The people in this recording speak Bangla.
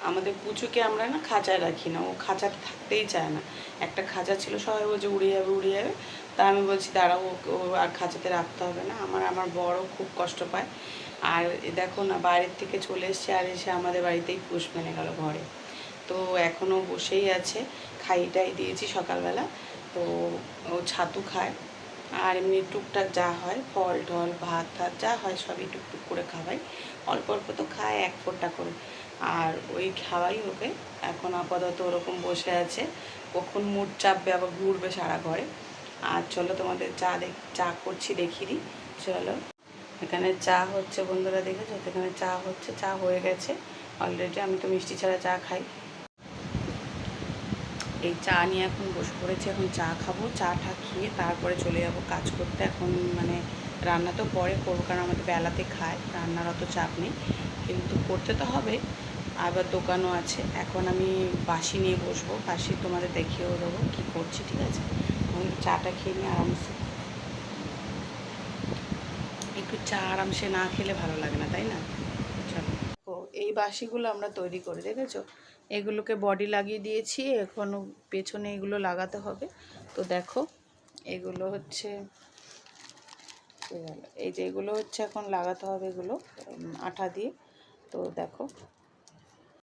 আমাদের পুচুকে আমরা না খাঁচায় রাখি না, ও খাঁচাতে থাকতেই চায় না। একটা খাঁচা ছিল, সবাই বলছে উড়ে যাবে উড়ে যাবে, তা আমি বলছি দাঁড়াও, ও আর খাঁচাতে রাখতে হবে না। আমার বড় খুব কষ্ট পায়। আর দেখো না, বাইরের থেকে চলে এসছে, আর এসে আমাদের বাড়িতেই পোষ মেনে গেল ঘরে। তো এখনও বসেই আছে, খাইটাই দিয়েছি সকালবেলা। তো ও ছাতু খায়, আর এমনি টুকটাক যা হয় ফল টল ভাত টাত যা হয় সবই টুকটুক করে খাওয়াই। অল্প অল্প তো খায়, এক ফোঁটা করে। আর ওই খাওয়াই ওকে। এখন আপাতত ওরকম বসে আছে, কখন মুড চাপবে আবার ঘুরবে সারা ঘরে। আর চলো তোমাদের চা করছি দেখিয়ে দিই। চলো, এখানে চা হচ্ছে বন্ধুরা, দেখেছো তো? এখানে চা হচ্ছে, চা হয়ে গেছে অলরেডি। আমি তো মিষ্টি ছাড়া চা খাই। এই চা নিয়ে এখন বসে পড়েছি, এখন চা খাবো। চাটা খেয়ে তারপরে চলে যাব কাজ করতে। এখন মানে রান্না তো পরে করবো, কারণ আমাদের বেলাতে খায়, রান্নার অত চাপ নেই, কিন্তু করতে তো হবে। আবার দোকানও আছে। এখন আমি বাসি নিয়ে বসবো, বাসি তোমাদের দেখিয়েও দেবো কী করছি, ঠিক আছে? এখন চাটা খেয়ে নিয়ে আরামসে, একটু চা আরামসে না খেলে ভালো লাগে না, তাই না? চলো, ও এই বাসিগুলো আমরা তৈরি করে, দেখেছো? এগুলোকে বডি লাগিয়ে দিয়েছি, এখনও পেছনে এগুলো লাগাতে হবে। তো দেখো, এগুলো হচ্ছে এই যে এগুলো হচ্ছে এখন লাগাতে হবে, এগুলো আঠা দিয়ে। তো দেখো,